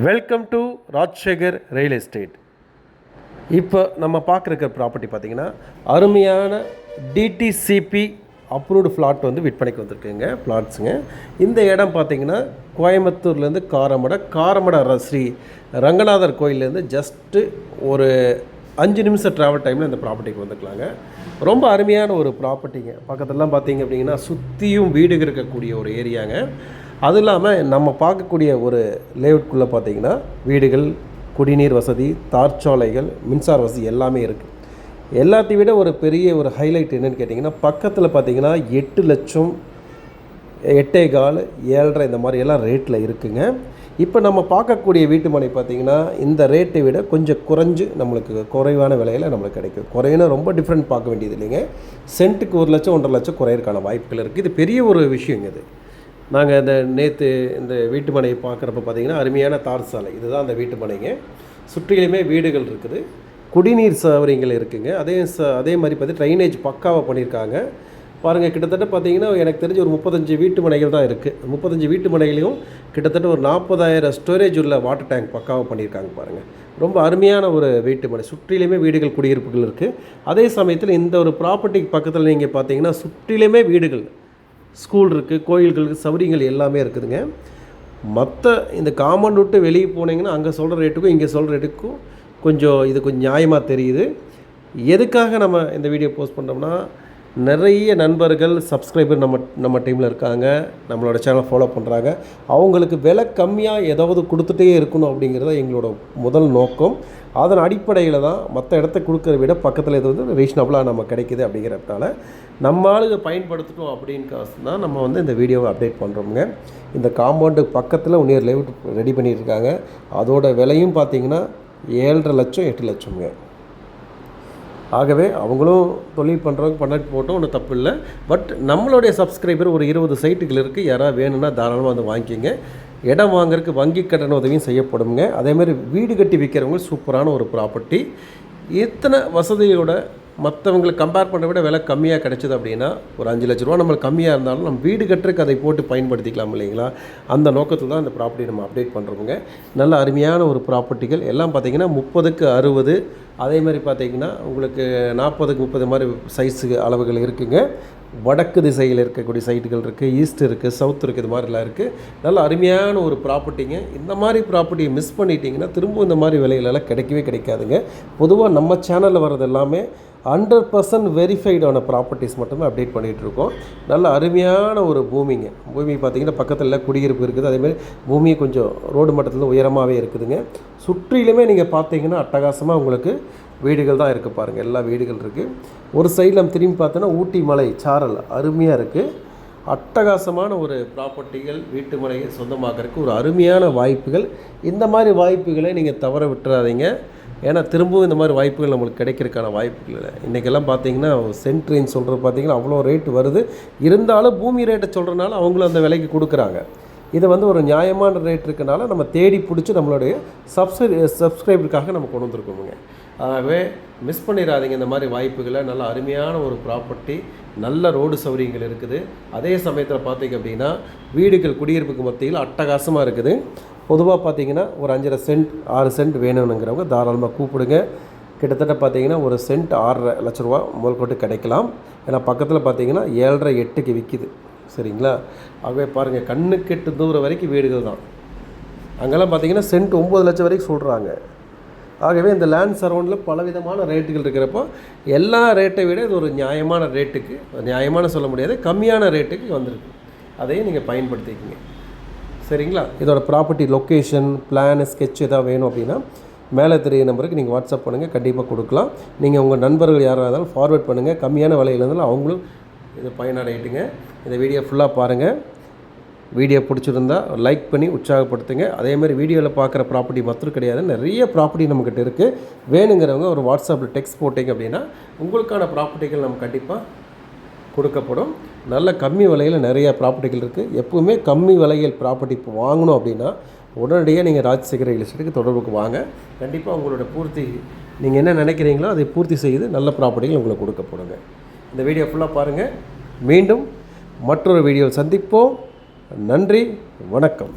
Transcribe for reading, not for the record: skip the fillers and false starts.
Welcome to Rajsekar real estate. இப்போ நம்ம பார்க்குற ப்ராப்பர்ட்டி பார்த்திங்கன்னா அருமையான டிடிசிபி அப்ரூவ்டு ஃப்ளாட் வந்து விற்பனைக்கு வந்திருக்குங்க பிளாட்ஸுங்க. இந்த இடம் பார்த்திங்கன்னா கோயம்புத்தூர்லேருந்து காரமடை ஸ்ரீ ரங்கநாதர் கோயிலேருந்து ஜஸ்ட்டு ஒரு 5 நிமிஷம் ட்ராவல் டைமில் இந்த ப்ராப்பர்ட்டிக்கு வந்துக்கலாங்க. ரொம்ப அருமையான ஒரு ப்ராப்பர்ட்டிங்க. பக்கத்துலலாம் பார்த்திங்க அப்படிங்கன்னா சுற்றியும் வீடுகள் இருக்கக்கூடிய ஒரு ஏரியாங்க. அது இல்லாமல் நம்ம பார்க்கக்கூடிய ஒரு லேஅவுட்குள்ளே பார்த்திங்கன்னா வீடுகள், குடிநீர் வசதி, தார்ச்சாலைகள், மின்சார வசதி எல்லாமே இருக்குது. எல்லாத்தையும் விட ஒரு பெரிய ஒரு ஹைலைட் என்னென்னு கேட்டிங்கன்னா பக்கத்தில் பார்த்திங்கன்னா 8 லட்சம், 8.25, 7.5 இந்த மாதிரி எல்லாம் ரேட்டில் இருக்குங்க. இப்போ நம்ம பார்க்கக்கூடிய வீட்டு மனை பார்த்திங்கன்னா இந்த ரேட்டை விட கொஞ்சம் குறைஞ்சு நம்மளுக்கு குறைவான விலையில் நம்மளுக்கு கிடைக்கும். குறையினா ரொம்ப டிஃப்ரெண்ட் பார்க்க வேண்டியது இல்லைங்க. சென்ட்டுக்கு 1 லட்சம் 1.5 லட்சம் குறையிறதுக்கான வாய்ப்புகள் இருக்குது. இது பெரிய ஒரு விஷயங்க. இது நாங்கள் நேற்று இந்த வீட்டு மனையை பார்க்குறப்ப பார்த்திங்கன்னா அருமையான தார் சாலை, இதுதான் அந்த வீட்டு மனைங்க. சுற்றிலுமே வீடுகள் இருக்குது, குடிநீர் சௌகரியங்கள் இருக்குதுங்க. அதே மாதிரி பார்த்து ட்ரைனேஜ் பக்காவாக பண்ணியிருக்காங்க பாருங்கள். கிட்டத்தட்ட பார்த்திங்கன்னா எனக்கு தெரிஞ்ச ஒரு 35 வீட்டு மனைகள் தான் இருக்குது. 35 வீட்டு மனைகளையும் கிட்டத்தட்ட ஒரு 40,000 ஸ்டோரேஜ் உள்ள வாட்டர் டேங்க் பக்காவாக பண்ணியிருக்காங்க பாருங்கள். ரொம்ப அருமையான ஒரு வீட்டு மனை. சுற்றிலுமே வீடுகள், குடியிருப்புகள் இருக்குது. அதே சமயத்தில் இந்த ஒரு ப்ராப்பர்ட்டிக்கு பக்கத்தில் நீங்கள் பார்த்தீங்கன்னா சுற்றிலுமே வீடுகள், ஸ்கூல் இருக்குது, கோயில்கள், சௌகரியங்கள் எல்லாமே இருக்குதுங்க. மற்ற இந்த காம்பவுண்ட் விட்டு வெளியே போனீங்கன்னா அங்கே சொல்கிற ரேட்டுக்கும் இங்கே சொல்கிற ரேட்டுக்கும் கொஞ்சம் நியாயமாக தெரியுது. எதுக்காக நம்ம இந்த வீடியோ போஸ்ட் பண்ணுறோம்னா, நிறைய நண்பர்கள், சப்ஸ்கிரைபர் நம்ம டீமில் இருக்காங்க, நம்மளோட சேனல் ஃபாலோ பண்ணுறாங்க. அவங்களுக்கு விலை கம்மியாக ஏதாவது கொடுத்துட்டே இருக்கணும் அப்படிங்கிறத எங்களோட முதல் நோக்கம். அதன் அடிப்படையில் தான் மற்ற இடத்த கொடுக்குறத விட பக்கத்தில் இது வந்து ரீசனபுளாக நம்ம கிடைக்கிது அப்படிங்கிறதுனால நம்ம ஆளுங்க பயன்படுத்தட்டும் அப்படின்னு காசு தான் நம்ம வந்து இந்த வீடியோவை அப்டேட் பண்ணுறோமுங்க. இந்த காம்பவுண்டு பக்கத்தில் இன்னொரு லேஅவுட் ரெடி பண்ணியிருக்காங்க. அதோட விலையும் பார்த்திங்கன்னா 7.5 லட்சம் 8 லட்சம்ங்க. ஆகவே அவங்களும் தொழில் பண்ணுறவங்க பண்ணிட்டு போட்டோம், ஒன்றும் தப்பு இல்லை. பட் நம்மளுடைய சப்ஸ்கிரைபர் ஒரு 20 சைட்டுகள் இருக்குது. யாராவது வேணும்னா தாராளமாக வந்து வாங்கிக்கிங்க. இடம் வாங்குறதுக்கு வங்கி கட்டண உதவியும் செய்யப்படுங்க. அதேமாதிரி வீடு கட்டி விற்கிறவங்க சூப்பரான ஒரு ப்ராப்பர்ட்டி. இத்தனை வசதியோட மற்றவங்களை கம்பேர் பண்ண விட விலை கம்மியாக கிடைச்சிது அப்படின்னா ஒரு 5 லட்ச ரூபா நம்மளுக்கு கம்மியாக இருந்தாலும் நம்ம வீடு கட்டுறதுக்கு அதை போட்டு பயன்படுத்திக்கலாம் இல்லைங்களா? அந்த நோக்கத்தில் தான் இந்த ப்ராப்பர்ட்டி நம்ம அப்டேட் பண்ணுறோமுங்க. நல்ல அருமையான ஒரு ப்ராப்பர்ட்டிகள் எல்லாம் பார்த்திங்கன்னா 30க்கு 60, அதே மாதிரி பார்த்திங்கன்னா உங்களுக்கு 40க்கு 30 மாதிரி சைஸு அளவுகள் இருக்குதுங்க. வடக்கு திசையில் இருக்கக்கூடிய சைட்டுகள் இருக்குது, ஈஸ்ட் இருக்குது, சவுத் இருக்குது, இது மாதிரிலாம் இருக்குது. நல்ல அருமையான ஒரு ப்ராப்பர்ட்டிங்க. இந்த மாதிரி ப்ராப்பர்ட்டியை மிஸ் பண்ணிட்டீங்கன்னா திரும்ப இந்த மாதிரி விலைகளெல்லாம் கிடைக்கவே கிடைக்காதுங்க. பொதுவாக நம்ம சேனலில் வர்றது எல்லாமே 100% வெரிஃபைடான ப்ராப்பர்ட்டிஸ் மட்டுமே அப்டேட் பண்ணிகிட்ருக்கோம். நல்ல அருமையான ஒரு பூமி பார்த்திங்கன்னா பக்கத்தில் குடியிருப்பு இருக்குது. அதேமாதிரி பூமி கொஞ்சம் ரோடு மட்டத்தில் உயரமாகவே இருக்குதுங்க. சுற்றிலுமே நீங்கள் பார்த்தீங்கன்னா அட்டகாசமாக உங்களுக்கு வீடுகள் தான் இருக்குது பாருங்கள். எல்லா வீடுகள் இருக்குது. ஒரு சைடில் நம்ம திரும்பி பார்த்தோன்னா ஊட்டி மலை சாரல் அருமையாக இருக்குது. அட்டகாசமான ஒரு ப்ராப்பர்ட்டிகள், வீட்டு மனையை சொந்தமாகறதுக்கு ஒரு அருமையான வாய்ப்புகள். இந்த மாதிரி வாய்ப்புகளை நீங்கள் தவற விட்டுறாதீங்க. ஏன்னா திரும்பவும் இந்த மாதிரி வாய்ப்புகள் நம்மளுக்கு கிடைக்கிறதுக்கான வாய்ப்புகள் இல்லை. இன்றைக்கெல்லாம் பார்த்தீங்கன்னா சென்ட் ரேஞ்ச் சொல்கிறது பார்த்திங்கன்னா அவ்வளோ ரேட்டு வருது. இருந்தாலும் பூமி ரேட்டை சொல்கிறனால அவங்களும் அந்த விலைக்கு கொடுக்குறாங்க. இதை வந்து ஒரு நியாயமான ரேட் இருக்கனால நம்ம தேடி பிடிச்சி நம்மளுடைய சப்ஸ்கிரைபருக்காக நம்ம கொண்டு வந்துருக்கோமுங்க. ஆகவே மிஸ் பண்ணிடாதீங்க இந்த மாதிரி வாய்ப்புகளை. நல்ல அருமையான ஒரு ப்ராப்பர்ட்டி, நல்ல ரோடு சௌகரியங்கள் இருக்குது. அதே சமயத்தில் பார்த்திங்க அப்படின்னா வீடுகள், குடியிருப்புக்கு மத்தியில் அட்டகாசமாக இருக்குது. பொதுவாக பார்த்திங்கன்னா ஒரு 5.5 சென்ட் 6 சென்ட் வேணுங்கிறவங்க தாராளமாக கூப்பிடுங்க. கிட்டத்தட்ட பார்த்திங்கன்னா ஒரு சென்ட் 6.5 லட்ச ரூபா முதல் கொண்டு கிடைக்கலாம். ஏன்னா பக்கத்தில் பார்த்திங்கன்னா 7.5 8க்கு விற்கிது. சரிங்களா? ஆகவே பாருங்கள், கண்ணுக்கு 8 தூரம் வரைக்கும் வீடுகள் தான். அங்கெல்லாம் பார்த்திங்கன்னா சென்ட் 9 லட்சம் வரைக்கும் சொல்கிறாங்க. ஆகவே இந்த லேண்ட் சரௌண்டில் பலவிதமான ரேட்டுகள் இருக்கிறப்போ எல்லா ரேட்டை விட இது ஒரு நியாயமான ரேட்டுக்கு, நியாயமான சொல்ல முடியாது, கம்மியான ரேட்டுக்கு வந்திருக்கு. அதையும் நீங்கள் பயன்படுத்திக்கிங்க. சரிங்களா? இதோட ப்ராப்பர்ட்டி லொக்கேஷன், பிளான், ஸ்கெட்ச் எதாவது வேணும் அப்படின்னா மேலே தெரிய நம்பருக்கு நீங்கள் வாட்ஸ்அப் பண்ணுங்கள், கண்டிப்பாக கொடுக்கலாம். நீங்கள் உங்கள் நண்பர்கள் யாராக இருந்தாலும் ஃபார்வேர்ட் பண்ணுங்கள். கம்மியான விலையில் இருந்தாலும் அவங்களும் இதை பயனடையிட்டுங்க. இந்த வீடியோ ஃபுல்லாக பாருங்கள். வீடியோ பிடிச்சிருந்தா லைக் பண்ணி உற்சாகப்படுத்துங்க. அதேமாதிரி வீடியோவில் பார்க்குற ப்ராப்பர்ட்டி மாத்திரம் கிடையாது, நிறைய ப்ராப்பர்ட்டி நம்மக்கிட்ட இருக்குது. வேணுங்கிறவங்க ஒரு வாட்ஸ்அப்பில் டெக்ஸ்ட் போட்டிங்க அப்படின்னா உங்களுக்கான ப்ராப்பர்ட்டிகள் நம்ம கண்டிப்பாக கொடுக்கப்படும். நல்ல கம்மி விலையில் நிறைய ப்ராப்பர்ட்டிகள் இருக்குது. எப்போவுமே கம்மி விலையில் ப்ராப்பர்ட்டி இப்போ வாங்கணும் அப்படின்னா உடனடியாக நீங்கள் ராஜ்சேகர் ரியல் எஸ்டேட்டுக்கு தொடர்புக்கு வாங்க. கண்டிப்பாக உங்களோட பூர்த்தி, நீங்கள் என்ன நினைக்கிறீங்களோ அதை பூர்த்தி செய்து நல்ல ப்ராப்பர்ட்டிகள் உங்களுக்கு கொடுக்கப்படுங்க. இந்த வீடியோ ஃபுல்லாக பாருங்கள். மீண்டும் மற்றொரு வீடியோவில் சந்திப்போம். நன்றி, வணக்கம்.